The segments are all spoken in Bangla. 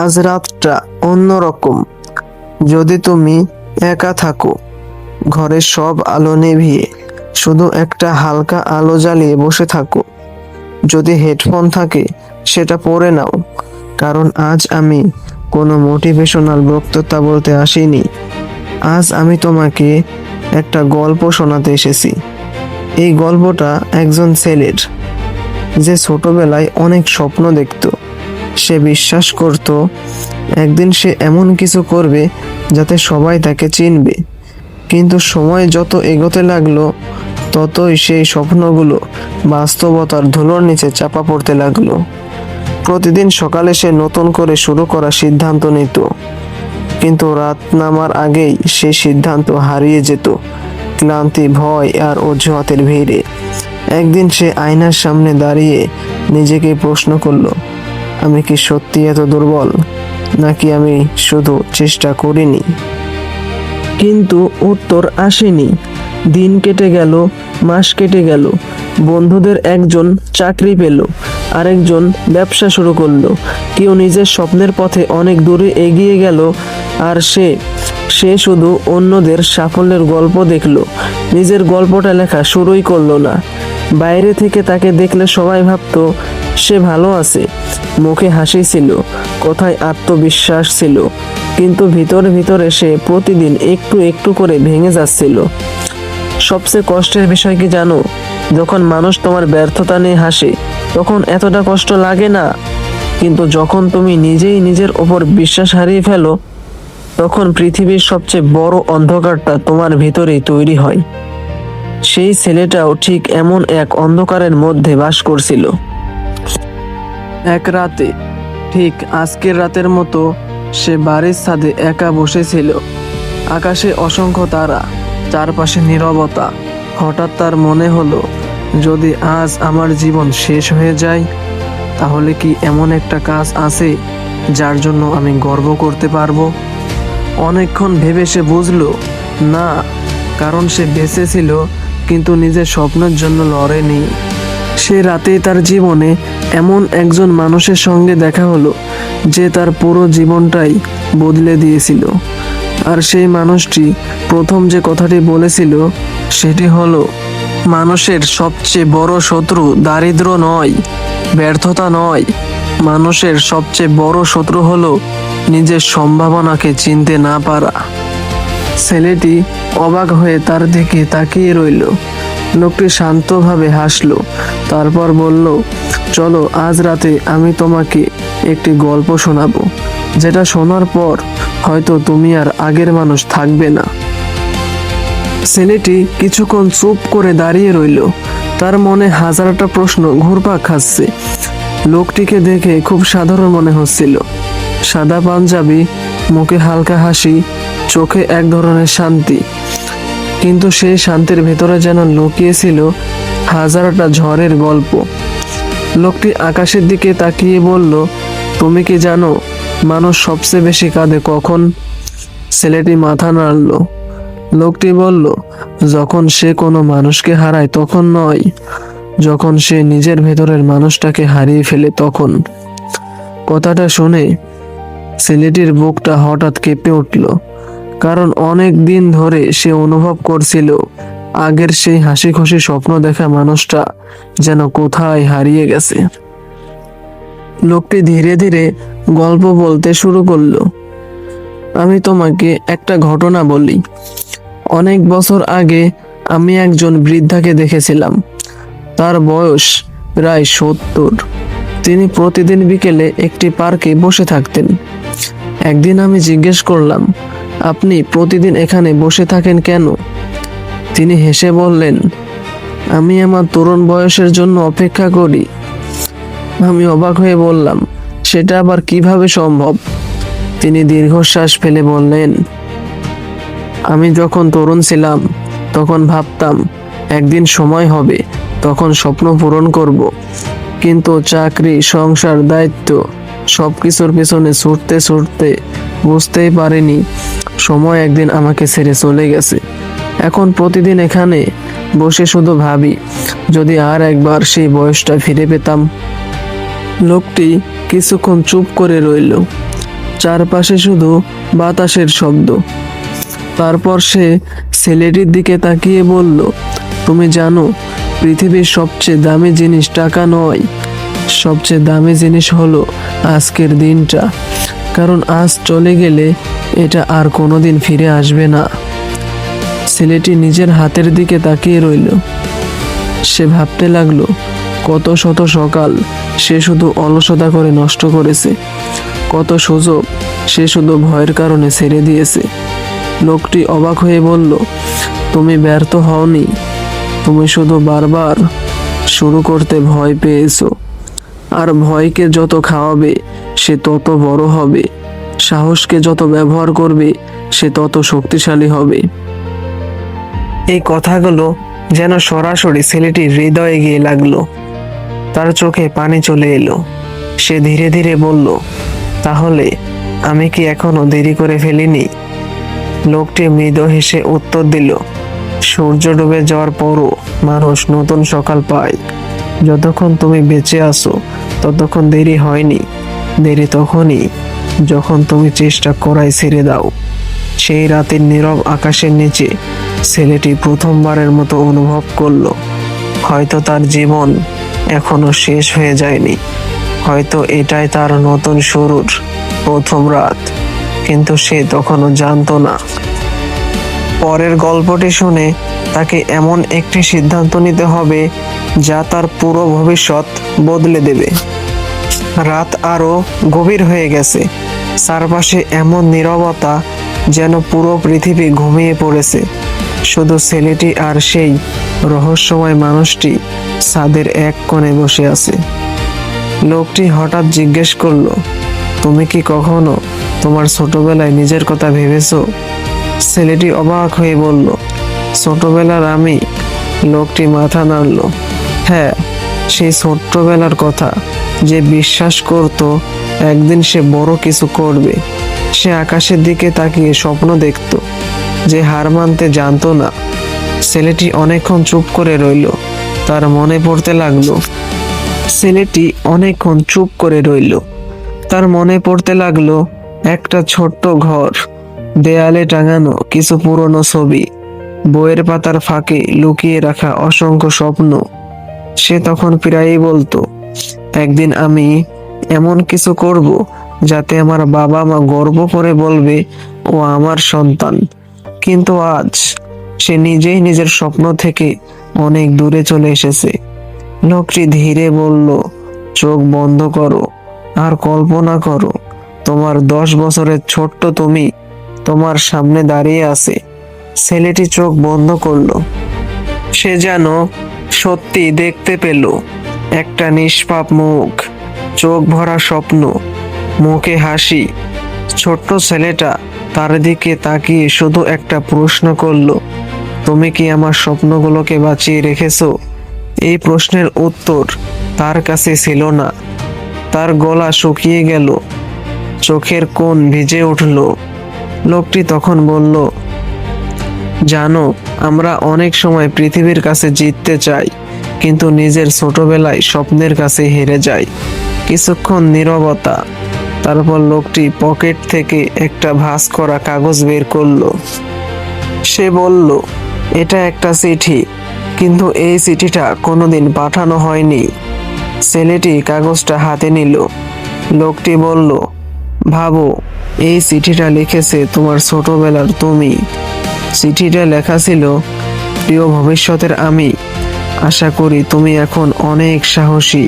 আজ রাতটা অন্যরকম। যদি তুমি একা থাকো, ঘরের সব আলো নিভিয়ে শুধু একটা হালকা আলো জ্বালিয়ে বসে থাকো। যদি হেডফোন থাকে সেটা পরে নাও, কারণ আজ আমি কোনো মোটিভেশনাল বক্তৃতা বলতে আসিনি। আজ আমি তোমাকে একটা গল্প শোনাতে এসেছি। এই গল্পটা একজন ছেলের, যে ছোটবেলায় অনেক স্বপ্ন দেখত। সে বিশ্বাস করত একদিন সে এমন কিছু করবে যাতে সবাই তাকে চিনবে। কিন্তু সময় যত এগোতে লাগলো, ততই সেই স্বপ্নগুলো বাস্তবতার ধুলোর নিচে চাপা পড়তে লাগলো। প্রতিদিন সকালে সে নতুন করে শুরু করার সিদ্ধান্ত নিত, কিন্তু রাত নামার আগেই সেই সিদ্ধান্ত হারিয়ে যেত ক্লান্তি, ভয় আর অজুহাতের ভিড়ে। একদিন সে আয়নার সামনে দাঁড়িয়ে নিজেকে প্রশ্ন করলো, আমি কি সত্যি এত দুর্বল, নাকি আমি শুধু চেষ্টা করিনি? কিন্তু উত্তর আসেনি। দিন কেটে গেল, মাস কেটে গেল। বন্ধুদের একজন চাকরি পেল, আরেকজন ব্যবসা শুরু করলো। কেউ নিজের স্বপ্নের পথে অনেক দূরে এগিয়ে গেল, আর সে শুধু অন্যদের সাফল্যের গল্প দেখলো, নিজের গল্পটা লেখা শুরুই করলো না। বাইরে থেকে তাকে দেখলে সবাই ভাবতো সে ভালো আছে, মুখে হাসি ছিল, কথায় আত্মবিশ্বাস ছিল, কিন্তু ভিতরে ভিতরে সে প্রতিদিন একটু একটু করে ভেঙে যাচ্ছিল। সবচেয়ে কষ্টের বিষয় কি জানো? যখন মানুষ তোমার ব্যর্থতা নিয়ে হাসে তখন এতটা কষ্ট লাগে না, কিন্তু যখন তুমি নিজেই নিজের ওপর বিশ্বাস হারিয়ে ফেলো, তখন পৃথিবীর সবচেয়ে বড় অন্ধকারটা তোমার ভিতরেই তৈরি হয়। সেই ছেলেটাও ঠিক এমন এক অন্ধকারের মধ্যে বাস করছিল। এক রাতে, ঠিক আজকের রাতের মতো, সে বাড়ির ছাদে একা বসেছিল। আকাশে অসংখ্য তারা, চারপাশে নীরবতা। হঠাৎ তার মনে হলো, যদি আজ আমার জীবন শেষ হয়ে যায়, তাহলে কি এমন একটা কাজ আছে যার জন্য আমি গর্ব করতে পারবো? অনেকক্ষণ ভেবে সে বুঝলো না, কারণ সে বেঁচে ছিল কিন্তু নিজের স্বপ্নের জন্য লড়েনি। সে রাতেই তার জীবনে এমন একজন মানুষের সঙ্গে দেখা হলো যে তার পুরো জীবনটাই বদলে দিয়েছিল। আর সেই মানুষটি প্রথম যে কথাটি বলেছিল সেটি হলো, মানুষের সবচেয়ে বড় শত্রু দারিদ্র্য নয়, ব্যর্থতা নয়, মানুষের সবচেয়ে বড় শত্রু হলো নিজের সম্ভাবনাকে চিনতে না পারা। ছেলেটি অবাক হয়ে তার দিকে তাকিয়ে রইল। লোকটি শান্তভাবে হাসলো, তারপর বলল, চলো আজ রাতে আমি তোমাকে একটি গল্প শোনাবো, যেটা শোনার পর হয়তো তুমি আর আগের মানুষ থাকবে না। ছেলেটি কিছুক্ষণ চুপ করে দাঁড়িয়ে রইল। তার মনে হাজারটা প্রশ্ন ঘুরপাক খাচ্ছে। লোকটিকে দেখে খুব সাধারণ মনে হচ্ছিল। সাদা পাঞ্জাবি, মুখে হালকা হাসি, চোখে এক ধরনের শান্তি, কিন্তু সেই শান্তির ভেতরে যেন লুকিয়েছিল হাজারটা ঝড়ের গল্প। লোকটি আকাশের দিকে তাকিয়ে বলল, তুমি কি জানো মানুষ সবচেয়ে বেশি কাঁদে কখন? ছেলেটি মাথা নাড়ল। লোকটি বলল, যখন সে কোনো মানুষকে হারায় তখন নয়, যখন সে নিজের ভেতরের মানুষটাকে হারিয়ে ফেলে তখন। কথাটা শুনে ছেলেটির বুকটা হঠাৎ কেঁপে উঠল, কারণ অনেক দিন ধরে সে অনুভব করছিল আগের সেই হাসি খুশি স্বপ্ন দেখা মানুষটা যেন কোথায় হারিয়ে গেছে। লোকটি ধীরে ধীরে গল্প বলতে শুরু করলো, আমি তোমাকে একটা ঘটনা বলি। অনেক বছর আগে আমি একজন বৃদ্ধাকে দেখেছিলাম। তার বয়স প্রায় 70। তিনি প্রতিদিন বিকেলে একটি পার্কে বসে থাকতেন। একদিন আমি জিজ্ঞেস করলাম, আপনি প্রতিদিন এখানে বসে থাকেন কেন? তিনি হেসে বললেন, আমি আমার তরুণ বয়সের জন্য অপেক্ষা করি। আমি অবাক হয়ে বললাম, সেটা আবার কিভাবে সম্ভব? তিনি দীর্ঘশ্বাস ফেলে বললেন, আমি যখন তরুণ ছিলাম তখন ভাবতাম একদিন সময় হবে, তখন স্বপ্ন পূরণ করব। কিন্তু চাকরি, সংসার, দায়িত্ব সবকিছুর পিছনে ছুটতে ছুটতে বুঝতেই পারিনি সময় একদিন আমাকে ছেড়ে চলে গেছে। এখন প্রতিদিন এখানে বসে শুধু ভাবি, যদি আর একবার সেই বয়সটা ফিরে পেতাম। লোকটি কিছুক্ষণ চুপ করে রইল। চারপাশে শুধু বাতাসের শব্দ। তারপর সে ছেলেটির দিকে তাকিয়ে বলল, তুমি জানো পৃথিবীর সবচেয়ে দামি জিনিস টাকা নয়, সবচেয়ে দামি জিনিস হলো আজকের দিনটা, কারণ আজ চলে গেলে এটা আর কোনোদিন ফিরে আসবে না। ছেলেটি নিজের হাতের দিকে তাকিয়ে রইল। সে ভাবতে লাগলো, কত শত সকাল সে শুধু অলসতা করে নষ্ট করেছে, কত সুযোগ সে শুধু ভয়ের কারণে ছেড়ে দিয়েছে। লোকটি অবাক হয়ে বলল, তুমি ব্যর্থ হওনি, তুমি শুধু বারবার শুরু করতে ভয় পেয়েছো। আর ভয়কে যত খাওয়াবে সে তত বড় হবে, সাহসকে যত ব্যবহার করবে সে তত শক্তিশালী হবে। এই কথাগুলো যেন সরাসরি ছেলেটির হৃদয়ে গিয়ে লাগলো। তার চোখে পানি চলে এলো। সে ধীরে ধীরে বলল, তাহলে আমি কি এখনো দেরি করে ফেলিনি? লোকটি মৃদু হেসে উত্তর দিল, সূর্য ডুবে যাওয়ার পরও মানুষ নতুন সকাল পায়। যতক্ষণ তুমি বেঁচে আছো ততক্ষণ দেরি হয়নি। দেরি তখনই যখন তুমি চেষ্টা করাই ছেড়ে দাও। সেই রাতের নীরব আকাশের নিচে ছেলেটি প্রথমবারের মতো অনুভব করলো, হয়তো তার জীবন এখনো শেষ হয়ে যায়নি, হয়তো এটাই তার নতুন শুরুর প্রথম রাত। কিন্তু সে তখনও জানতো না, পরের গল্পটি শুনে তাকে এমন একটি সিদ্ধান্ত নিতে হবে যা তার পুরো ভবিষ্যৎ বদলে দেবে। রাত আরো গভীর হয়ে গেছে। চারপাশে এমন নীরবতা যেন পুরো পৃথিবী ঘুমিয়ে পড়েছে। শুধু ছেলেটি আর সেই রহস্যময় মানুষটি ছাদের এক কোণে বসে আছে। লোকটি হঠাৎ জিজ্ঞেস করলো, তুমি কি কখনো তোমার ছোটবেলায় নিজের কথা ভেবেছো? ছেলেটি অবাক হয়ে বলল, ছোটবেলার আমি? লোকটি মাথা নাড়ল। হ্যাঁ, সেই ছোট্টবেলার কথা, যে বিশ্বাস করত একদিন সে বড় কিছু করবে। সে আকাশের দিকে তাকিয়ে স্বপ্ন দেখত, যে হার মানতে জানতো না। ছেলেটি অনেকক্ষণ চুপ করে রইল। তার মনে পড়তে লাগলো ছেলেটি অনেকক্ষণ চুপ করে রইল। তার মনে পড়তে লাগলো একটা ছোট্ট ঘর, দেয়ালে টাঙানো কিছু পুরনো ছবি, বইয়ের পাতার ফাঁকে লুকিয়ে রাখা অসংখ্য স্বপ্ন। সে তখন প্রায়ই বলতো, একদিন আমি এমন কিছু করব যাতে আমার বাবা মা গর্ব করে বলবে ও আমার সন্তান। কিন্তু আজ সে নিজেই নিজের স্বপ্ন থেকে অনেক দূরে চলে এসেছে। লোকটি ধীরে বলল, চোখ বন্ধ করো আর কল্পনা করো তোমার 10 বছরের ছোট্ট তুমি তোমার সামনে দাঁড়িয়ে আছে। ছেলেটি চোখ বন্ধ করলো। সে যেন সত্যি দেখতে পেল একটা নিষ্পাপ মুখ, চোখ ভরা স্বপ্ন, মুখে হাসি। ছোট্ট ছেলেটা তার দিকে তাকিয়ে শুধু একটা প্রশ্ন করলো, তুমি কি আমার স্বপ্নগুলোকে বাঁচিয়ে রেখেছো? এই প্রশ্নের উত্তর তার কাছে ছিল না। তার গলা শুকিয়ে গেল, চোখের কোণ ভিজে উঠল। লোকটি তখন বলল, জানো, আমরা অনেক সময় পৃথিবীর কাছে জিততে চাই, কিন্তু নিজের ছোটবেলায় স্বপ্নের কাছে হেরে যাই। কিছুক্ষণ নীরবতা। তারপর লোকটি পকেট থেকে একটা ভাঁজ করা কাগজ বের করলো। সে বলল, এটা একটা চিঠি, কিন্তু এই চিঠিটা কোনোদিন পাঠানো হয়নি। ছেলেটি কাগজটা হাতে নিল। লোকটি বলল, ভাবো, এই চিঠিটা লিখেছে তোমার ছোটবেলার তুমি। চিঠিটা লেখা ছিল, প্রিয় ভবিষ্যতের আমি, আশা করি তুমি এখন অনেক সাহসী।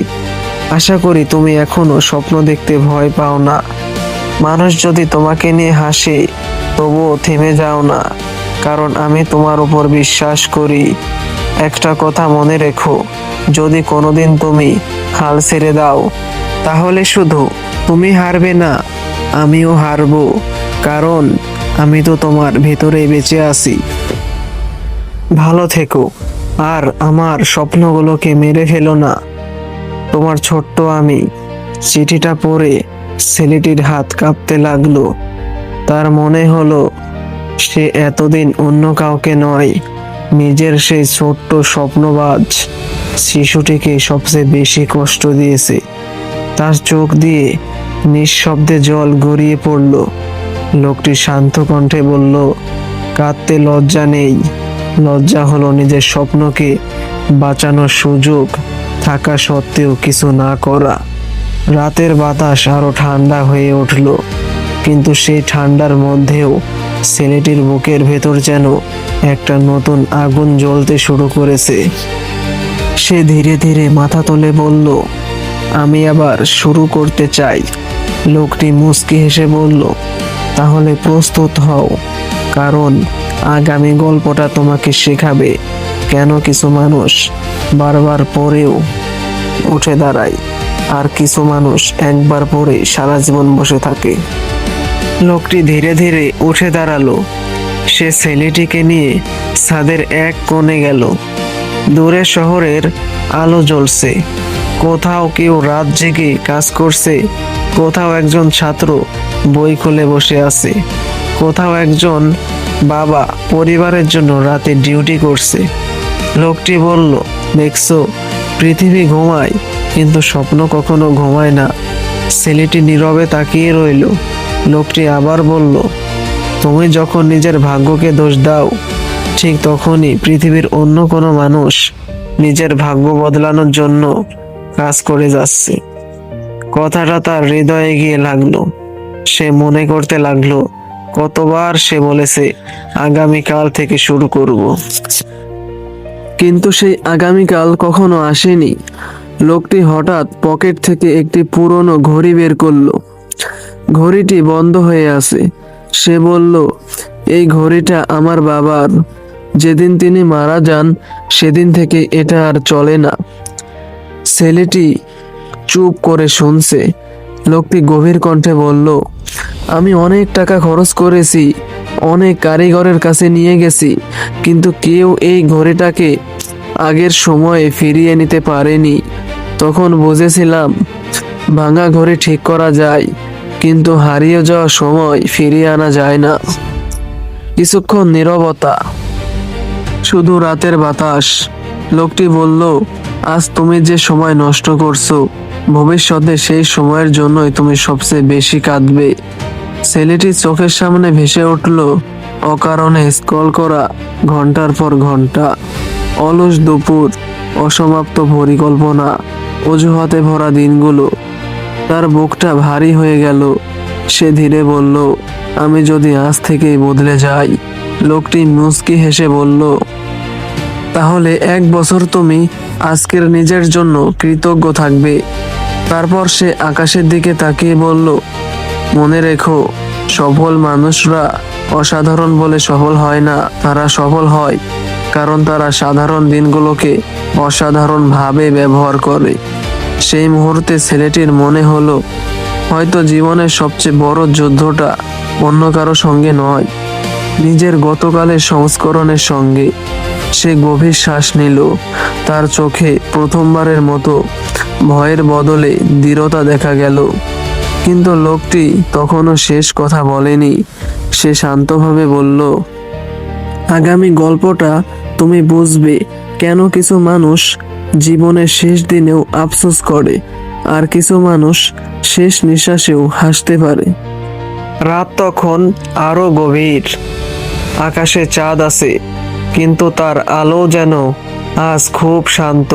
আশা করি তুমি এখনো স্বপ্ন দেখতে ভয় পাও না। মানুষ যদি তোমাকে নিয়ে হাসে তবুও থেমে যাও না, কারণ আমি তোমার উপর বিশ্বাস করি। একটা কথা মনে রেখো, যদি কোনোদিন তুমি হাল ছেড়ে দাও তাহলে শুধু তুমি হারবে না, আমিও হারবো, কারণ আমি তো তোমার ভেতরে বেঁচে আছি। ভালো থেকো আর আমার স্বপ্নগুলোকে মেরে ফেলো না। তোমার ছোট্ট আমি। চিঠিটা পড়ে ছেলেটির হাত কাঁপতে লাগলো। তার মনে হলো সে এতদিন অন্য কাউকে নয়, নিজের সেই ছোট্ট স্বপ্নবাজ শিশুটিকে সবচেয়ে বেশি কষ্ট দিয়েছে। তার চোখ দিয়ে নিঃশব্দে জল গড়িয়ে পড়ল। লোকটি শান্ত কণ্ঠে বলল, কাঁদতে লজ্জা নেই। লজ্জা হলো নিজের স্বপ্নকে বাঁচানোর সুযোগ থাকা সত্ত্বেও কিছু না করা। রাতের বাতাস আরো ঠান্ডা হয়ে উঠল, কিন্তু সেই ঠান্ডার মধ্যেও ছেলেটির বুকের ভেতর যেন একটা নতুন আগুন জ্বলতে শুরু করেছে। সে ধীরে ধীরে মাথা তুলে বলল, আমি আবার শুরু করতে চাই। লোকটি মুচকি হেসে বলল, তাহলে প্রস্তুত হও, কারণ আগামী গল্পটা তোমাকে শেখাবে কেন কিছু মানুষ বারবার পড়েও উঠে দাঁড়ায় আর কিছু মানুষ একবার পড়ে সারা জীবন বসে থাকে। লোকটি ধীরে ধীরে উঠে দাঁড়ালো। সে ছেলেটিকে নিয়ে ছাদের এক কোণে গেল। দূরে শহরের আলো জ্বলছে, কোথাও কেউ রাত জেগে কাজ করছে, কোথাও একজন ছাত্র বই খুলে বসে আছে, কোথাও একজন বাবা পরিবারের জন্য রাতে ডিউটি করছে। লোকটি বলল, দেখছো, পৃথিবী ঘুমায় কিন্তু স্বপ্ন কখনো ঘুমায় না। ছেলেটি নীরবে তাকিয়ে রইল। লোকটি আবার বলল, তুমি যখন নিজের ভাগ্যকে দোষ দাও, ঠিক তখনই পৃথিবীর অন্য কোনো মানুষ নিজের ভাগ্য বদলানোর জন্য কাজ করে যাচ্ছে। কথাটা তার হৃদয়ে গিয়ে লাগলো। সে মনে করতে লাগলো, কতবার সে বলেছে আগামীকাল থেকে শুরু করব, কিন্তু সেই আগামীকাল কখনো আসেনি। লোকটি হঠাৎ পকেট থেকে একটি পুরনো ঘড়ি বের করলো। ঘড়িটি বন্ধ হয়ে আছে। সে বলল, এই ঘড়িটা আমার বাবার। যেদিন তিনি মারা যান সেদিন থেকে এটা আর চলে না। ছেলেটি চুপ করে শুনছে। লোকটি গভীর কণ্ঠে বলল, আমি অনেক টাকা খরচ করেছি, অনেক কারিগরের কাছে নিয়ে গেছি, কিন্তু কেউ এই ঘড়িটাকে আগের সময়ে ফিরিয়ে নিতে পারেনি। তখন বুঝেছিলাম ভাঙা ঘড়ি ঠিক করা যায়, কিন্তু হারিয়ে যাওয়া সময় ফিরিয়ে আনা যায় না। কিছুক্ষণ নীরবতা, শুধু রাতের বাতাস। লোকটি বলল, আজ তুমি যে সময় নষ্ট করছো, ভবিষ্যতে সেই সময়ের জন্যই তুমি সবচেয়ে বেশি কাঁদবে। ছেলেটি চোখের সামনে ভেসে উঠল অকারণে স্ক্রল করা ঘন্টার পর ঘন্টা, অলস দুপুর, অসমাপ্ত পরিকল্পনা, অজুহাতে ভরা দিনগুলো। তার বুকটা ভারী হয়ে গেল। সে ধীরে বলল, আমি যদি আজ থেকেই বদলে যাই। লোকটি মুচকি হেসে বলল, তাহলে 1 বছর তুমি আজকের নিজের জন্য কৃতজ্ঞ থাকবে। তারপর সে আকাশের দিকে তাকিয়ে বলল, মনে রেখো, সফল মানুষরা অসাধারণ বলে সফল হয় না, তারা সফল হয় কারণ তারা সাধারণ দিনগুলোকে অসাধারণভাবে ব্যবহার করে। সেই মুহূর্তে ছেলেটির মনে হলো, হয়তো জীবনের সবচেয়ে বড় যুদ্ধটা অন্য কারো সঙ্গে নয়, নিজের গতকালের সংস্করণের সঙ্গে। সে গভীর শ্বাস নিল। তার চোখে প্রথমবারের মতো ভয়ের বদলে দৃঢ়তা দেখা গেল। কিন্তু লোকটি তখনও শেষ কথা বলেনি। সে শান্তভাবে বলল, আগামী গল্পটা তুমি বুঝবে কেন কিছু মানুষ জীবনের শেষ দিনেও আফসোস করে, আর কিছু মানুষ শেষ নিঃশ্বাসেও হাসতে পারে। রাত তখন আরো গভীর। আকাশে চাঁদ আছে, কিন্তু তার আলো যেন আজ খুব শান্ত।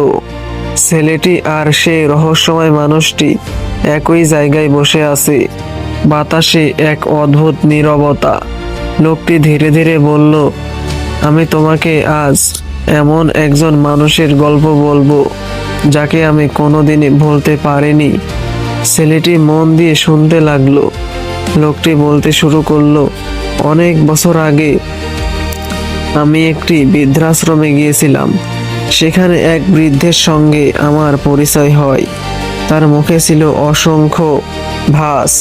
ছেলেটি আর সেই রহস্যময় মানুষটি একই জায়গায় বসে আছে। বাতাসে এক অদ্ভুত নীরবতা। লোকটি ধীরে ধীরে বলল, আমি তোমাকে আজ এমন একজন মানুষের গল্প বলবো যাকে আমি কোনোদিনই ভুলতে পারিনি। ছেলেটি মন দিয়ে শুনতে লাগলো। লোকটি বলতে শুরু করলো, অনেক বছর আগে আমি একটি বৃদ্ধাশ্রমে গিয়েছিলাম। সেখানে এক বৃদ্ধের সঙ্গে আমার পরিচয় হয়। তার মুখে ছিল অসংখ্য ভাস,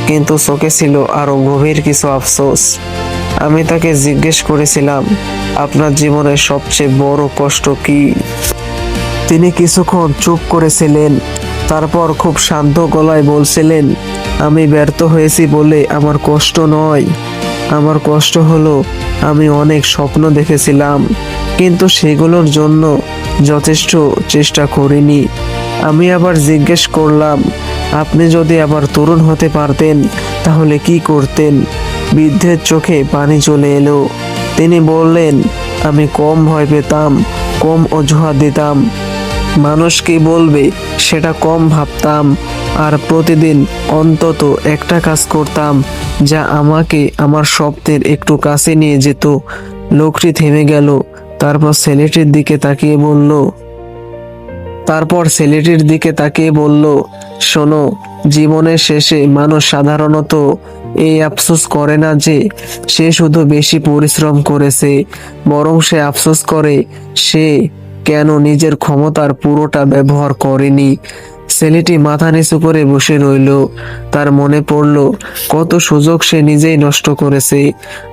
কিন্তু চোখে ছিল আরো গভীর কিছু আফসোস। আমি তাকে জিজ্ঞেস করেছিলাম, আপনার জীবনের সবচেয়ে বড় কষ্ট কি? তিনি কিছুক্ষণ চুপ করেছিলেন, তারপর খুব শান্ত গলায় বলছিলেন, আমি ব্যর্থ হয়েছি বলে আমার কষ্ট নয়। আমার কষ্ট হলো আমি অনেক স্বপ্ন দেখেছিলাম, কিন্তু সেগুলোর জন্য যথেষ্ট চেষ্টা করিনি। আমি আবার জিজ্ঞেস করলাম, আপনি যদি আবার তরুণ হতে পারতেন তাহলে কি করতেন? বৃদ্ধের চোখে পানি চলে এলো। তিনি বললেন, আমি কম ভয় পেতাম, কম অজুহাত দিতাম, মানুষ কি বলবে সেটা কম ভাবতাম, আর প্রতিদিন অন্তত একটা কাজ করতাম যা আমাকে আমার স্বপ্নের একটু কাছে নিয়ে যেত। লোকটি থেমে গেল। তারপর ছেলেটির দিকে তাকিয়ে বলল, শোনো, জীবনের শেষে মানুষ সাধারণত এই আফসোস করে না যে সে শুধু বেশি পরিশ্রম করেছে, বরং সে আফসোস করে সে কেন নিজের ক্ষমতার পুরোটা ব্যবহার করেনি। ছেলেটি মাথা নিচু করে বসে রইল। তার মনে পড়ল কত সুযোগ সে নিজেই নষ্ট করেছে,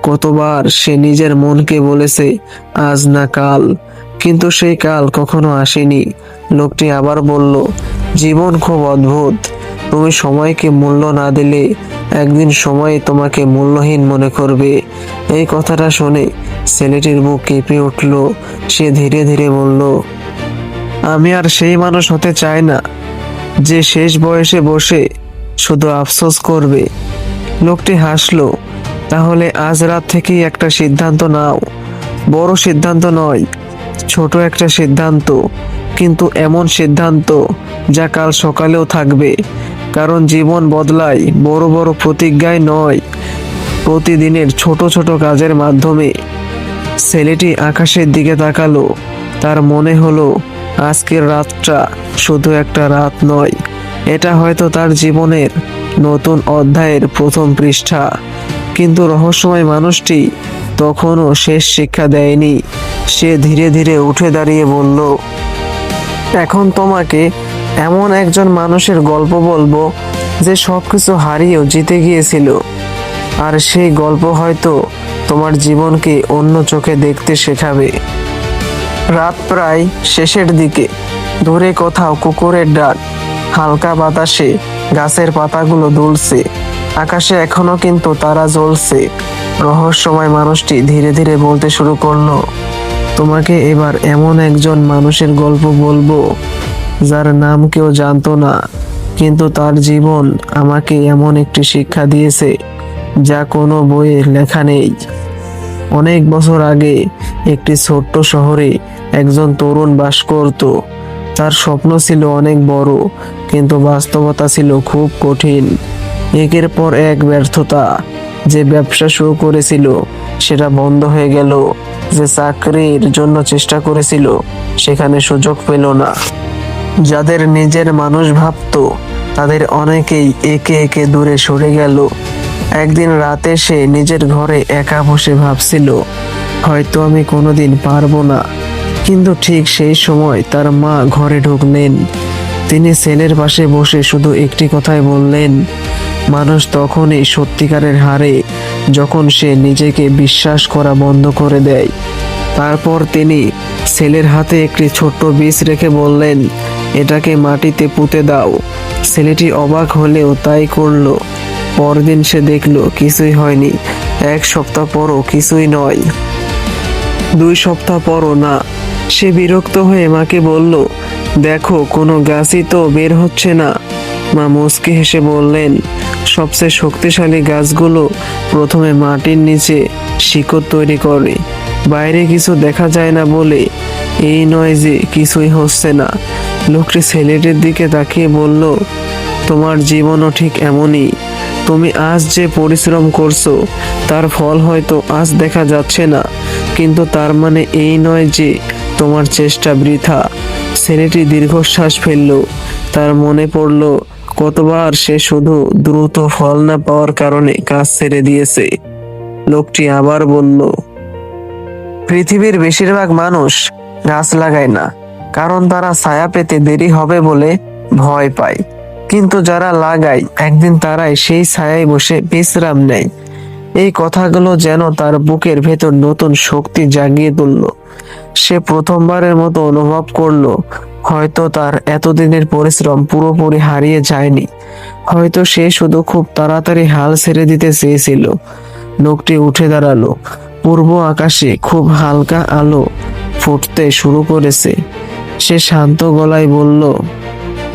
কতবার সে নিজের মনকে বলেছে আজ না কাল, কিন্তু সেই কাল কখনো আসেনি। লোকটি আবার বলল, জীবন খুব অদ্ভুত। তুমি সময়কে মূল্য না দিলে একদিন সময় তোমাকে মূল্যহীন মনে করবে। এই কথাটা শুনে ছেলেটির বুক কেঁপে উঠল। সে ধীরে ধীরে বলল, আমি আর সেই মানুষ হতে চাই না যে শেষ বয়সে বসে শুধু আফসোস করবে। লোকটি হাসলো। তাহলে আজ রাত থেকেই একটা সিদ্ধান্ত নাও। বড় সিদ্ধান্ত নয়, ছোট একটা সিদ্ধান্ত, কিন্তু এমন সিদ্ধান্ত যা কাল সকালেও থাকবে। কারণ জীবন বদলায় বড় বড় প্রতিজ্ঞায় নয়, প্রতিদিনের ছোট ছোট কাজের মাধ্যমে। ছেলেটি আকাশের দিকে তাকালো। তার মনে হলো আজকের রাতটা শুধু একটা রাত নয়, এটা হয়তো তার জীবনের নতুন অধ্যায়ের প্রথম পৃষ্ঠা। কিন্তু রহস্যময় মানুষটি তখনও শেষ শিক্ষা দেয়নি। সে ধীরে ধীরে উঠে দাঁড়িয়ে বলল, এখন তোমাকে এমন একজন মানুষের গল্প বলবো যে সবকিছু হারিয়েও জিতে গিয়েছিল। আর সেই গল্প হয়তো তোমার জীবনকে অন্য চোখে দেখতে শেখাবে। রাত প্রায় শেষের দিকে। দূরে কোথাও কুকুরের ডাক, হালকা বাতাসে গাছের পাতাগুলো দুলছে। আকাশে এখনো কিন্তু তারা জ্বলছে। রহস্যময় মানুষটি ধীরে ধীরে বলতে শুরু করলো, তোমাকে এবার এমন একজন মানুষের গল্প বলবো যার নাম কেউ জানতো না, কিন্তু তার জীবন আমাকে এমন একটি শিক্ষা দিয়েছে যা কোনো বইয়ে লেখা নেই। অনেক বছর আগে একটি ছোট্ট শহরে একজন তরুণ বাস করত। তার স্বপ্ন ছিল অনেক বড়, কিন্তু বাস্তবতা ছিল খুব কঠিন। একের পর এক ব্যর্থতা। যে ব্যবসা শুরু করেছিল সেটা বন্ধ হয়ে গেল। যে চাকরির জন্য চেষ্টা করেছিল সেখানে সুযোগ পেল না। যাদের নিজের মানুষ ভাবতো তাদের অনেকেই একে একে দূরে সরে গেল। একদিন রাতে সে নিজের ঘরে একা বসে ভাবছিল, হয়তো আমি কোনোদিন পারবো না। কিন্তু ঠিক সেই সময় তার মা ঘরে ঢুকলেন। তিনি ছেলের পাশে বসে শুধু একটি কথাই বললেন, মানুষ তখনই সত্যিকারের হারে যখন সে নিজেকে বিশ্বাস করা বন্ধ করে দেয়। তারপর তিনি ছেলের হাতে একটি ছোট্ট বীজ রেখে বললেন, এটাকে মাটিতে পুঁতে দাও। ছেলেটি অবাক হলেও তাই করলো। পরদিন সে দেখলো কিছুই হয়নি। 1 সপ্তাহ পরও কিছুই নয়। 2 সপ্তাহ পরও না। সে বিরক্ত হয়ে মাকে বলল, দেখো, কোনো গাছই তো বের হচ্ছে না। মা মুচকি হেসে বললেন, সবচেয়ে শক্তিশালী গাছগুলো প্রথমে মাটির নিচে শিকড় তৈরি করে। বাইরে কিছু দেখা যায় না বলে এই নয় যে কিছুই হচ্ছে না। লোকটি ছেলেটির দিকে তাকিয়ে বলল, তোমার জীবনও ঠিক এমনই। তুমি আজ যে পরিশ্রম করছো তার ফল হয়তো আজ দেখা যাচ্ছে না, কিন্তু তার মানে এই নয় যে তোমার চেষ্টা বৃথা। ছেলেটি দীর্ঘশ্বাস ফেলল। তার মনে পড়ল কতবার সে শুধু দ্রুত ফল না পাওয়ার কারণে কাজ ছেড়ে দিয়েছে। লোকটি আবার বলল, পৃথিবীর বেশিরভাগ মানুষ গাছ লাগায় না, কারণ তারা ছায়া পেতে দেরি হবে বলে ভয় পায়। কিন্তু যারা লাগায় একদিন তারাই সেই ছায়ায় বসে বিশ্রাম নেয়। এই কথাগুলো যেন তার বুকের ভেতর নতুন শক্তি জাগিয়ে তুলল। সে প্রথমবারের মতো অনুভব করলো হয়তো তার এতদিনের পরিশ্রম পুরোপুরি হারিয়ে যায়নি। হয়তো সে শুধু খুব তাড়াতাড়ি হাল ছেড়ে দিতে চেয়েছিল। লোকটি উঠে দাঁড়ালো। পূর্ব আকাশে খুব হালকা আলো ফুটতে শুরু করেছে। সে শান্ত গলায় বলল,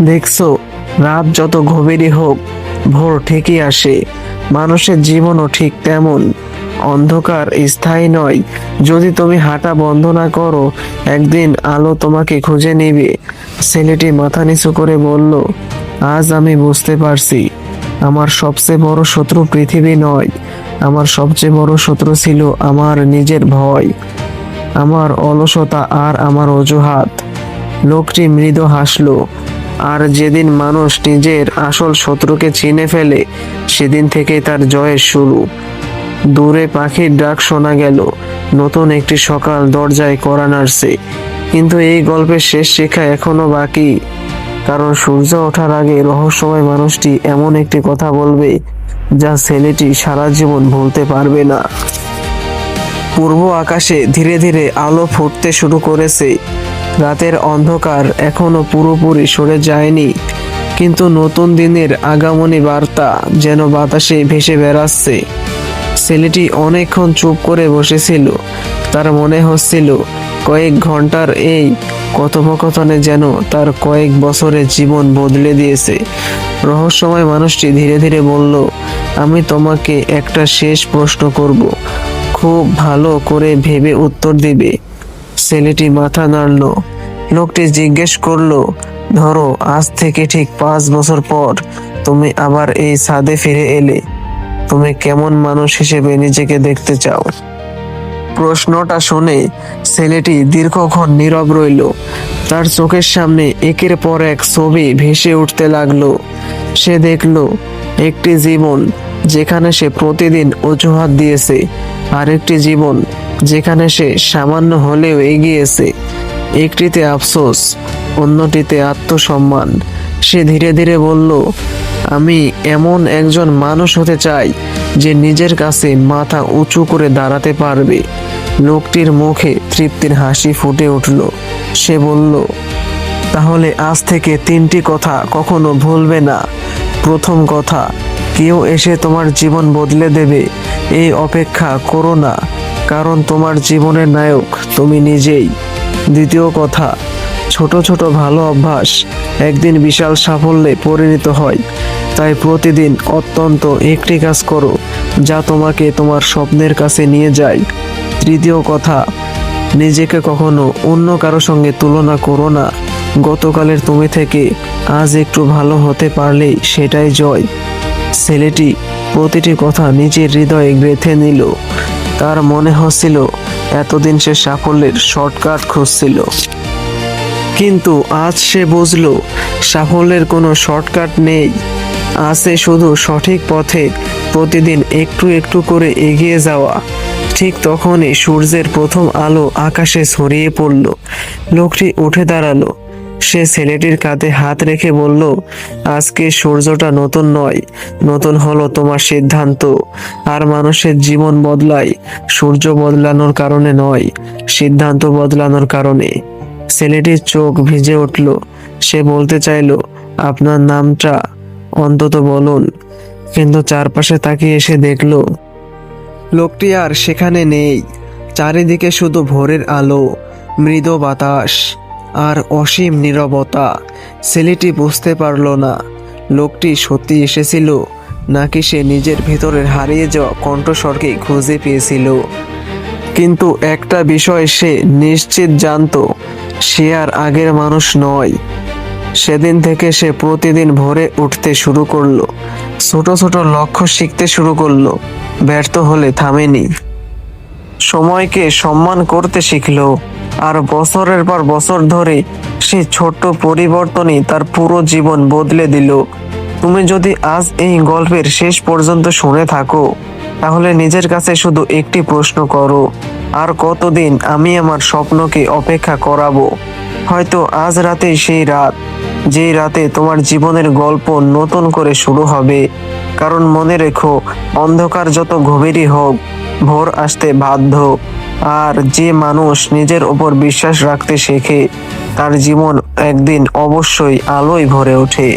দেখছো, রাত যত গভীরই হোক, ভোর ঠিকই আসে। মানুষের জীবনও ঠিক তেমন, অন্ধকার স্থায়ী নয়। যদি তুমি হাঁটা বন্ধ না করো, একদিন আলো তোমাকে খুঁজে নেবে। ছেলেটি মাথা নিচু করে বলল, আজ আমি বুঝতে পারছি, আমার সবচেয়ে বড় শত্রু পৃথিবী নয়, আমার সবচেয়ে বড় শত্রু ছিল আমার নিজের ভয়, আমার অলসতা আর আমার অজুহাত। লোকটি মৃদু হাসলো। আর যেদিন মানুষ নিজের আসল শত্রুকে চিনে ফেলে, সেদিন থেকেই তার জয়ের শুরু। দূরে পাখির ডাক শোনা গেল, নতুন একটি সকাল দরজায় কড়া নাড়ছে। কিন্তু এই গল্পের শেষ শিক্ষা এখনো বাকি, কারণ সূর্য ওঠার আগে রহস্যময় মানুষটি এমন একটি কথা বলবে যা ছেলেটি সারা জীবন ভুলতে পারবে না। পূর্ব আকাশে ধীরে ধীরে আলো ফুটতে শুরু করেছে। রাতের অন্ধকার এখনো পুরোপুরি সরে যায়নি, কিন্তু নতুন দিনের আগমনী বার্তা যেন বাতাসে ভেসে বেড়াচ্ছে। ছেলেটি অনেকক্ষণ চুপ করে বসেছিল। তার মনে হচ্ছিল কয়েক ঘন্টার এই কথোপকথনে যেন তার কয়েক বছরের জীবন বদলে দিয়েছে। রহস্যময় মানুষটি ধীরে ধীরে বলল, আমি তোমাকে একটা শেষ প্রশ্ন করব, খুব ভালো করে ভেবে উত্তর দিবে। ছেলেটি মাথা নাড়ল। লোকটি জিজ্ঞেস করলো, ধরো আজ থেকে ঠিক 5 বছর পর তুমি আবার এই ছাদে ফিরে এলে, তুমি কেমন মানুষ হিসেবে নিজেকে দেখতে চাও? প্রশ্নটা শুনে ছেলেটি দীর্ঘক্ষণ নীরব রইল। তার চোখের সামনে একের পর এক ছবি ভেসে উঠতে লাগলো। সে দেখলো একটি জীবন যেখানে সে প্রতিদিন অজুহাত দিয়েছে, আর একটি জীবন যেখানে সে সামান্য হলেও এগিয়েছে। একটিতে আফসোস, অন্যটিতে আত্মসম্মান। সে ধীরে ধীরে বলল, আমি এমন একজন মানুষ হতে চাই যে নিজের কাছে মাথা উঁচু করে দাঁড়াতে পারবে। লোকটির মুখে তৃপ্তির হাসি ফুটে উঠল। সে বলল, তাহলে আজ থেকে 3টি কথা কখনো ভুলবে না। প্রথম কথা, কেউ এসে তোমার জীবন বদলে দেবে এই অপেক্ষা করো না, কারণ তোমার জীবনের নায়ক তুমি নিজেই। দ্বিতীয় কথা, ছোট ছোট ভালো অভ্যাস একদিন বিশাল সাফল্যে পরিণত হয়, তাই প্রতিদিন অত্যন্ত একটি কাজ করো যা তোমাকে তোমার স্বপ্নের কাছে নিয়ে যায়। তৃতীয় কথা, নিজেকে কখনো অন্য কারো সঙ্গে তুলনা করো না। গতকালের তুমি থেকে আজ একটু ভালো হতে পারলেই সেটাই জয়। ছেলেটি প্রতিটি কথা নিজের হৃদয়ে গেঁথে নিল। তার মনে হচ্ছিল এতদিন সে সাফল্যের শর্টকাট খুঁজছিল, কিন্তু আজ সে বুঝল সাফল্যের কোনো শর্টকাট নেই। আছে শুধু সঠিক পথে প্রতিদিন একটু একটু করে এগিয়ে যাওয়া। ঠিক তখনই সূর্যের প্রথম আলো আকাশে ছড়িয়ে পড়ল। লোকটি উঠে দাঁড়ালো। সে ছেলেটির কাঁধে হাত রেখে বলল, আজকে সূর্যটা নতুন নয়, নতুন হলো তোমার সিদ্ধান্ত। আর মানুষের জীবন বদলায় সূর্য বদলানোর কারণে নয়, সিদ্ধান্ত বদলানোর কারণে। ছেলেটির চোখ ভিজে উঠল। সে বলতে চাইলো, আপনার নামটা অন্তত বলুন, কিন্তু চারপাশে তাকিয়ে এসে দেখলো লোকটি আর সেখানে নেই। চারিদিকে শুধু ভোরের আলো, মৃদু বাতাস আর অসীম নীরবতা। ছেলেটি বুঝতে পারল না লোকটি সত্যি এসেছিল নাকি সে নিজের ভেতরের হারিয়ে যাওয়া কণ্ঠস্বরকে খুঁজে পেয়েছিল। কিন্তু একটা বিষয় সে নিশ্চিত জানতো, সে আর আগের মানুষ নয়। সেদিন থেকে সে প্রতিদিন ভোরে উঠতে শুরু করলো, ছোট ছোট লক্ষ্য শিখতে শুরু করলো, ব্যর্থ হলে থামেনি, সময়কে সম্মান করতে শিখলো। আর বছরের পর বছর ধরে সেই ছোট্ট পরিবর্তনই তার পুরো জীবন বদলে দিল। তুমি যদি আজ এই গল্পের শেষ পর্যন্ত শুনে থাকো, তাহলে নিজের কাছে শুধু একটি প্রশ্ন করো, আর কতদিন আমি আমার স্বপ্নকে অপেক্ষা করাবো? হয়তো আজ রাতেই সেই রাত, যেই রাতে তোমার জীবনের গল্প নতুন করে শুরু হবে। কারণ মনে রেখো, অন্ধকার যত গভীরই হোক, ভোর আসতে বাধ্য। আর যে মানুষ নিজের ওপর বিশ্বাস রাখতে শেখে, তার জীবন একদিন অবশ্যই আলোয় ভরে ওঠে।